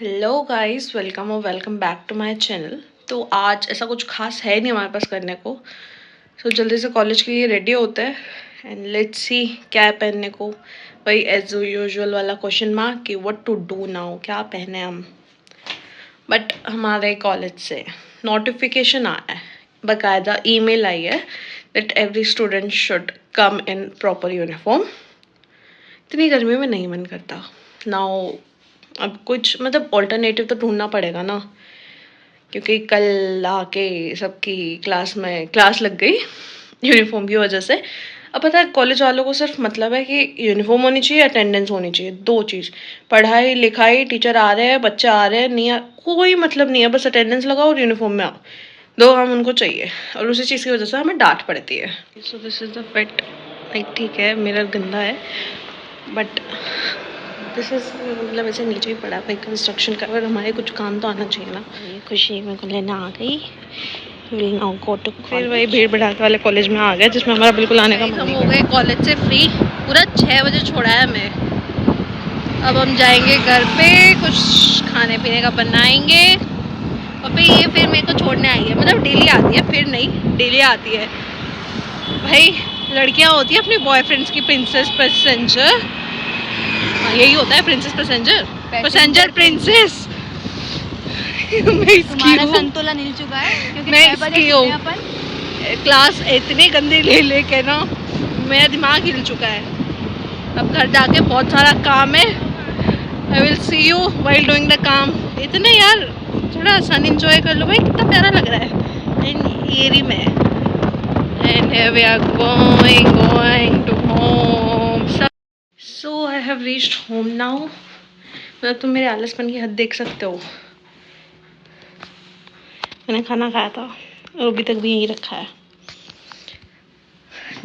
Hello guys, welcome और welcome back to my channel. तो आज ऐसा कुछ खास है नहीं हमारे पास करने को, तो जल्दी से कॉलेज के लिए रेडी होते हैं एंड लेट्स सी क्या है पहनने को। वही एज यूजुअल वाला क्वेश्चन मार्क कि व्हाट टू डू नाउ, क्या पहने हम। बट हमारे कॉलेज से नोटिफिकेशन आया है, बाकायदा ईमेल आई है that every student should come in proper uniform. इतनी गर्मी में नहीं मन करता नाउ। अब कुछ मतलब ऑल्टरनेटिव तो ढूंढना पड़ेगा ना, क्योंकि कल आके सबकी क्लास में क्लास लग गई यूनिफॉर्म की वजह से। अब पता है कॉलेज वालों को सिर्फ मतलब है कि यूनिफॉर्म होनी चाहिए, अटेंडेंस होनी चाहिए, दो चीज़। पढ़ाई लिखाई, टीचर आ रहे हैं, बच्चे आ रहे हैं, नहीं कोई मतलब नहीं है, बस अटेंडेंस लगाओ और यूनिफॉर्म में आओ। दो काम उनको चाहिए और उसी चीज़ की वजह से हमें डांट पड़ती है। सो this is the fit. Like ठीक है मेरा गंदा है बट दिस इज मतलब ऐसे नीचे ही पड़ा भाई कंस्ट्रक्शन का, और हमारे कुछ काम तो आना चाहिए ना। ये खुशी मेरे को लेना आ गई। फिर वही भीड़ भड़ाके वाले कॉलेज में आ गए जिसमें हमारा बिल्कुल आने का मन नहीं। हम हो गए कॉलेज से फ्री, पूरा 6 बजे छोड़ा है हमें। अब हम जाएंगे घर पे, कुछ खाने पीने का बनाएंगे और फिर मेरे को छोड़ने आई है। मतलब डेली आती है, फिर नहीं डेली आती है भाई। लड़कियां होती है अपने बॉयफ्रेंड्स की प्रिंसेस पैसेंजर। यही होता है प्रिंसेस पैसेंजर प्रिंसेस। तुम्हारा संतुलन हिल चुका है क्योंकि 6 बजे सोते हैं अपन। क्लास इतनी गंदी ले लेके ना मेरा दिमाग हिल चुका है। अब घर जाके बहुत सारा काम है। I will see you while doing the काम। इतने यार थोड़ा सन एंजॉय कर लो भाई, कितना प्यारा लग रहा है एंड एरी में। And here we are going to home. So I have reached home now. मतलब तुम मेरे आलसपन की हद देख सकते हो। मैंने खाना खाया था और अभी तक भी यहीं रखा है।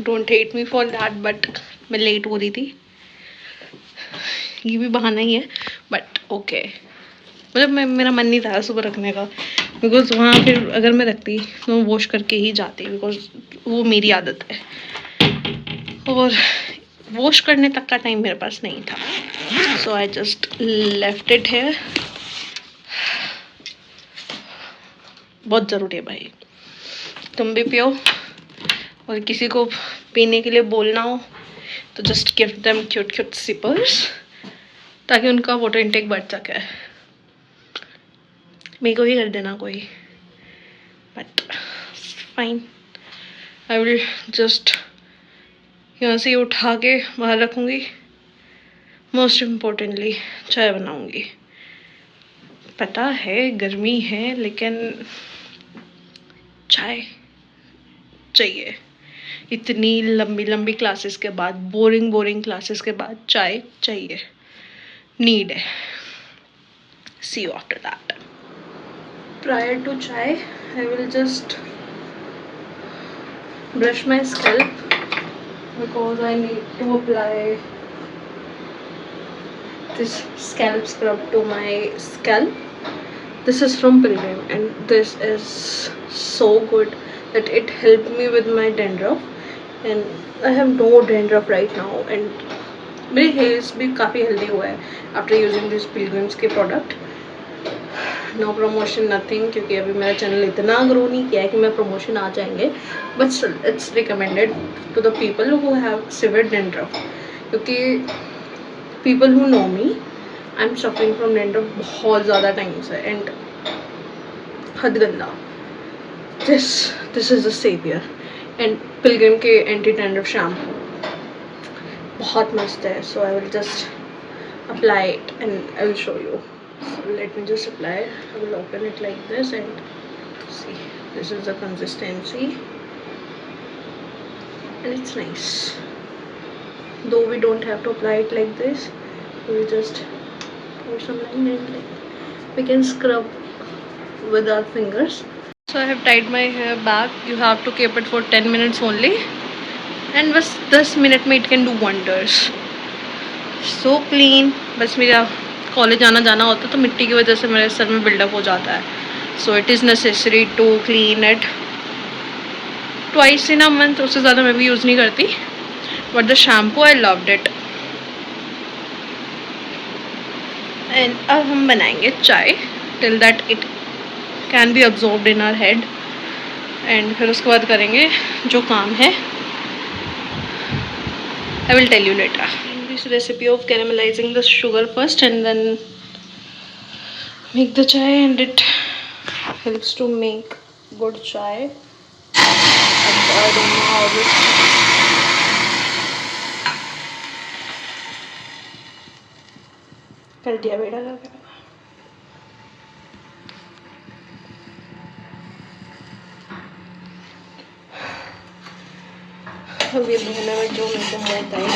Don't hate me for that but मैं लेट हो रही थी, ये भी बहाना ही है बट ओके। मतलब मेरा मन नहीं था सुबह रखने का, बिकॉज वहाँ फिर अगर मैं रखती तो वॉश करके ही जाती, बिकॉज वो मेरी आदत है और वॉश करने तक का टाइम मेरे पास नहीं था। सो आई जस्ट लेफ्ट इट है। बहुत ज़रूरी है भाई, तुम भी पियो और किसी को पीने के लिए बोलना हो तो just give them cute cute sippers ताकि उनका वाटर इनटेक बढ़ सके। मेरे को ही कर देना कोई, but fine. I will just यहाँ से उठा के बाहर रखूँगी। मोस्ट इम्पोर्टेंटली चाय बनाऊँगी। पता है गर्मी है लेकिन चाय चाहिए। इतनी लंबी लंबी क्लासेस के बाद, बोरिंग क्लासेस के बाद चाय चाहिए, नीड है। See you after that. Prior to chai I will just brush my scalp because I need to apply this scalp scrub to my scalp. This is from Pilgrim and this is so good that it helped me with my dandruff and I have no dandruff right now and मेरे hairs भी काफ़ी healthy हुआ है after using this pilgrims के product. No promotion nothing, क्योंकि अभी मेरा channel इतना ग्रो नहीं किया है कि मैं प्रमोशन आ जाएंगे, but it's recommended to the people who have severe dandruff, क्योंकि people who know me I am suffering from dandruff बहुत ज़्यादा टाइम से एंड हद गंदा। This is the saviour. And Pilgrim के एंटी डेंड्रफ शैम्पू बहुत मस्त है। So I will just apply it and I will show you. So let me just apply it. I will open it like this and see. This is the consistency and it's nice. Though we don't have to apply it like this, we will just pour some line and we can scrub with our fingers. So I have tied my hair back. You have to keep it for 10 minutes only and बस 10 minute में it can do wonders. So clean. बस मेरा college आना जाना होता तो मिट्टी की वजह से मेरे सर में बिल्डअप हो जाता है। So it is necessary to clean it twice in a month. उससे ज़्यादा मैं भी यूज़ नहीं करती, but the shampoo I loved it and अब हम बनाएंगे चाय till that it can be absorbed in our head, and फिर उसके बाद करेंगे जो काम है. I will tell you later. This recipe of caramelizing the sugar first and then make the chai, and it helps to make good chai. I don't know how this. कर दिया बेटा करके. अब ये धोने में जो मेरे को होता है.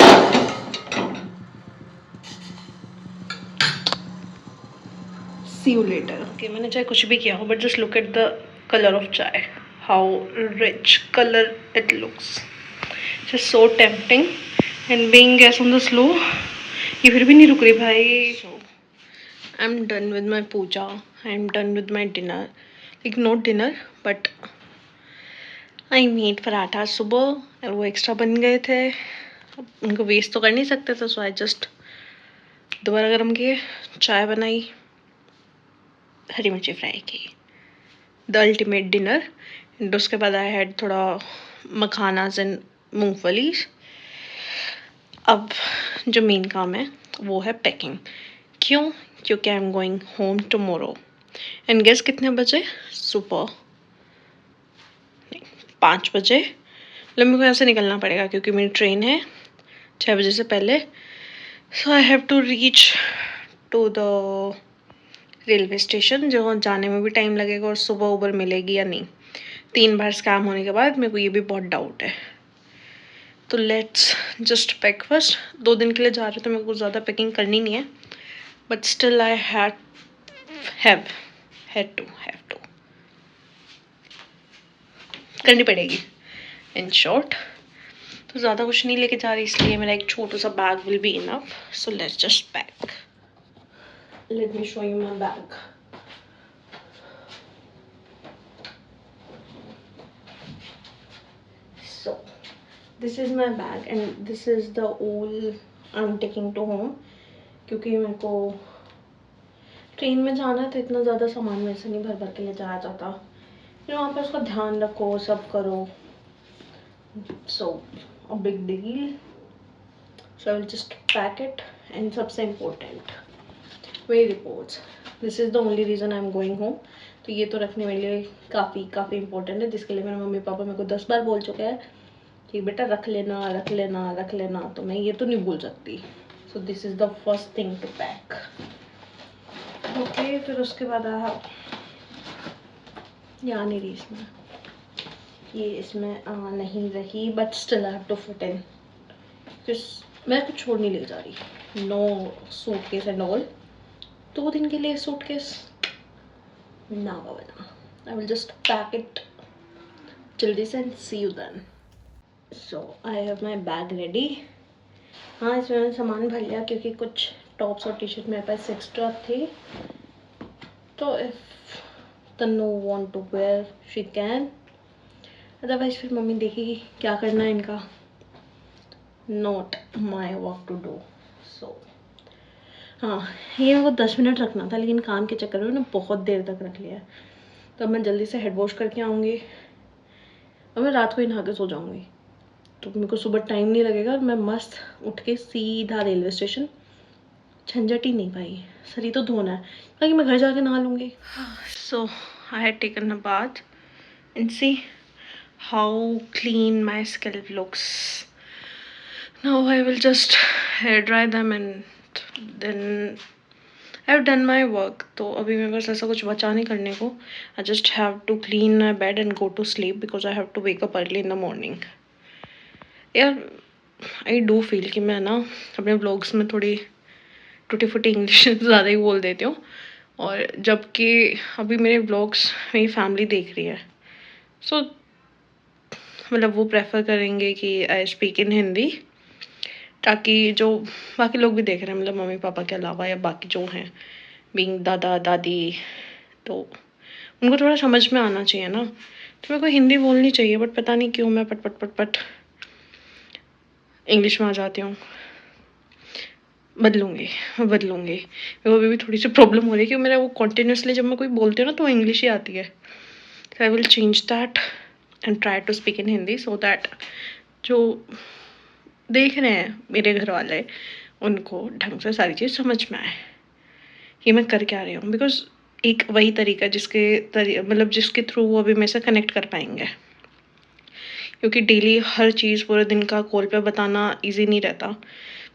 See you later. Okay, मैंने चाहे कुछ भी किया हो, but just look at the color of chai. How rich color it looks. Just so tempting. And being gas on the slow, ये फिर भी नहीं रुक रही भाई. So, I'm done with my puja. I'm done with my dinner. Like not dinner, but I made paratha सुबह और वो एक्स्ट्रा बन गए थे. उनको वेस्ट तो कर नहीं सकते थे, so I just दोबारा गर्म किए, चाय बनाई, हरी मिर्ची फ्राई की. The ultimate dinner. एंड उसके बाद आई हैड थोड़ा मखानास एंड मूंगफली. अब जो मेन काम है वो है पैकिंग. क्यों? क्योंकि I am going home tomorrow. And guess कितने बजे? सुबह 5 बजे. मतलब मेरे को यहाँ से निकलना पड़ेगा क्योंकि मेरी ट्रेन है 6 बजे से पहले. So I have to reach to the railway station, जो जाने में भी टाइम लगेगा और सुबह उबर मिलेगी या नहीं. 3 बार स्कैम होने के बाद मेरे को ये भी बहुत डाउट है. तो लेट्स जस्ट पैक फर्स्ट. 2 दिन के लिए जा रहे तो मेरे को ज़्यादा पैकिंग करनी नहीं है, but still I have to करनी पड़ेगी. इन शॉर्ट तो ज़्यादा कुछ नहीं लेके जा रही, इसलिए मेरा एक छोटा सा bag will be enough. So let's just pack. Let me show you my bag. So, this is my bag and this is the all I'm taking to home. क्योंकि मेरे को ट्रेन में जाना है तो इतना ज़्यादा सामान वैसे नहीं भर भर के ले जाया जाता. फिर वहाँ पे उसका ध्यान रखो, सब करो. So, a big deal. So I will just pack it. And सबसे important, मेरी reports. This is the only reason I am going home. तो ये तो रखने मेरे लिए काफ़ी इंपॉर्टेंट है, जिसके लिए मेरे मम्मी पापा मेरे को 10 बार बोल चुके हैं कि बेटा रख लेना. तो मैं ये तो नहीं भूल सकती. So this is the first thing to pack. Okay, फिर उसके बाद यहाँ नहीं रही इसमें, ये इसमें नहीं रही, but still I have to fit in. मैं कुछ छोड़ नहीं ले जा रही. No suitcase and all. 2 दिन के लिए सूटकेस ना बाबा. I will just pack it जल्दी से and see you then. So I have my bag ready. हाँ, इसमें मैंने सामान भर लिया क्योंकि कुछ टॉप्स और टी शर्ट मेरे पास एक्स्ट्रा थे. तो if Tannu want to wear she can, otherwise फिर मम्मी देखेगी क्या करना है इनका. Not my work to do. So हाँ, ये मेरे को 10 मिनट रखना था, लेकिन काम के चक्कर में मैंने बहुत देर तक रख लिया. तो अब मैं जल्दी से हेड वॉश करके आऊँगी और मैं रात को ही नहा के सो जाऊँगी. तो मेरे को सुबह टाइम नहीं लगेगा और मैं मस्त उठ के सीधा रेलवे स्टेशन. झंझट ही नहीं भाई, शरीर तो धोना है, ताकि मैं घर जाके नहा लूँगी. So I had taken a bath and see how clean my scalp looks. Now I will just hair dry them and then I have done my work. तो अभी मेरे पास ऐसा कुछ बचा नहीं करने को. I just have to clean my bed and go to sleep because I have to wake up early in the morning. यार I do feel कि मैं ना अपने व्लॉग्स में थोड़ी टूटी फूटी इंग्लिश ज़्यादा ही बोल देती हूँ, और जबकि अभी मेरे व्लॉग्स मेरी फैमिली देख रही है. सो मतलब वो प्रेफर करेंगे कि आई स्पीक इन हिंदी, ताकि जो बाकी लोग भी देख रहे हैं, मतलब मम्मी पापा के अलावा या बाकी जो हैं बीइंग दादा दादी, तो उनको थोड़ा समझ में आना चाहिए ना. तो मेरे को हिंदी बोलनी चाहिए, बट पता नहीं क्यों मैं पट इंग्लिश में आ जाती हूँ. बदलूँगी, मैं बदलूँगी। मेरे को अभी भी थोड़ी सी प्रॉब्लम हो रही है कि मेरा वो कंटिन्यूअसली जब मैं कोई बोलती हूँ ना तो इंग्लिश ही आती है। So I will change that and try to speak in Hindi so that जो देख रहे हैं मेरे घर वाले उनको ढंग से सारी चीज़ समझ में आए कि मैं कर क्या रही हूँ। बिकॉज एक वही तरीका मतलब जिसके थ्रू वो अभी मेरे से कनेक्ट कर पाएंगे, क्योंकि डेली हर चीज़ पूरे दिन का कॉल पे बताना इजी नहीं रहता।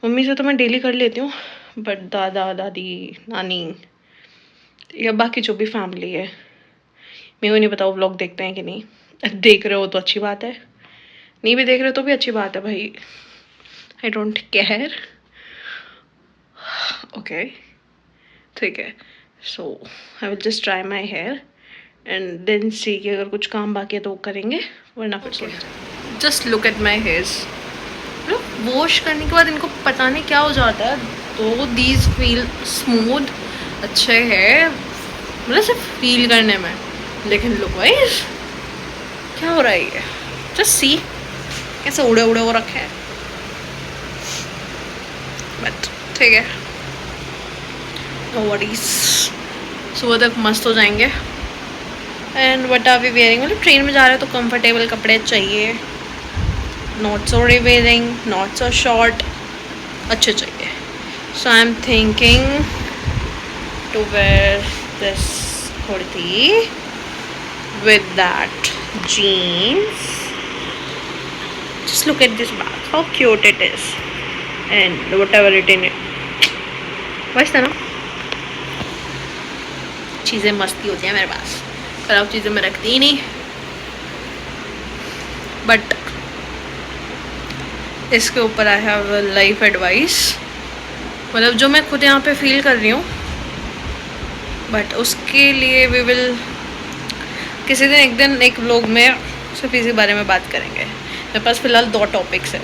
मम्मी से तो मैं डेली कर लेती हूँ, बट दादा दादी नानी या बाकी जो भी फैमिली है, मेरे को नहीं पता वो व्लॉग देखते हैं कि नहीं। देख रहे हो तो अच्छी बात है, नहीं भी देख रहे हो तो भी अच्छी बात है भाई, आई डोंट केयर। ओके ठीक है, so I will just try my hair and then see कि अगर कुछ काम बाकी है तो वो करेंगे, वरना फिर सो जाए। Just look at my hairs, मतलब वॉश करने के बाद इनको पता नहीं क्या हो जाता है, तो दीज फील स्मूथ, अच्छे है मतलब सिर्फ फील करने में। लेकिन लुक वाइज क्या हो रहा है ये, जस्ट सी कैसे उड़े उड़े हो रखे हैं। बट ठीक है, नो वरीज, सुबह तक मस्त हो जाएंगे। And what are we wearing, मतलब ट्रेन में जा रहे हैं तो कंफर्टेबल कपड़े चाहिए, not so revealing not so short, अच्छे चाहिए। So I am thinking to wear this kurti with that jeans. Just look at this bag, how cute it is, and whatever it in it. मस्त है ना, चीज़ें मस्ती होती हैं मेरे पास, खराब चीज़ें मैं रखती ही नहीं। बट इसके ऊपर आई हैव लाइफ एडवाइस, मतलब जो मैं खुद यहाँ पे फील कर रही हूँ, बट उसके लिए वी विल किसी दिन एक दिन एक व्लॉग में सिर्फ इसी बारे में बात करेंगे। मेरे पास फ़िलहाल 2 टॉपिक्स है।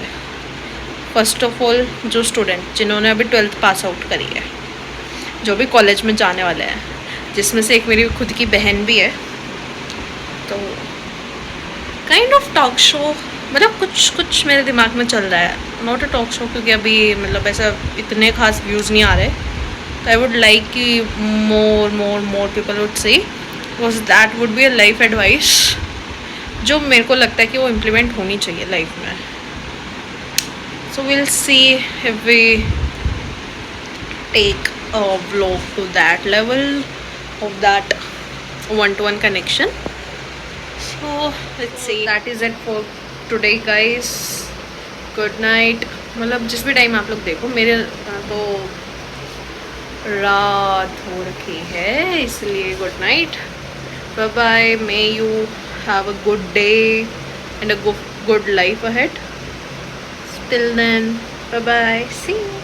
फर्स्ट ऑफ ऑल जो स्टूडेंट जिन्होंने अभी 12th पास आउट करी है, जो भी कॉलेज में जाने वाले हैं, जिसमें से एक मेरी खुद की बहन भी है, तो काइंड ऑफ टॉक शो, मतलब कुछ मेरे दिमाग में चल रहा है, नॉट अ टॉक शो क्योंकि अभी मतलब ऐसा इतने खास व्यूज़ नहीं आ रहे, तो आई वुड लाइक कि more people would say was that would be a life advice जो मेरे को लगता है कि वो इम्प्लीमेंट होनी चाहिए लाइफ में। So will see if we take a vlog to that level of that 1-to-1 connection. So let's see, that is it for today guys. Good night, मतलब जिस भी टाइम आप लोग देखो, मेरे यहाँ तो रात हो रखी है, इसलिए good night, bye bye, may you have a good day and a good life ahead. Till then, bye bye, see you.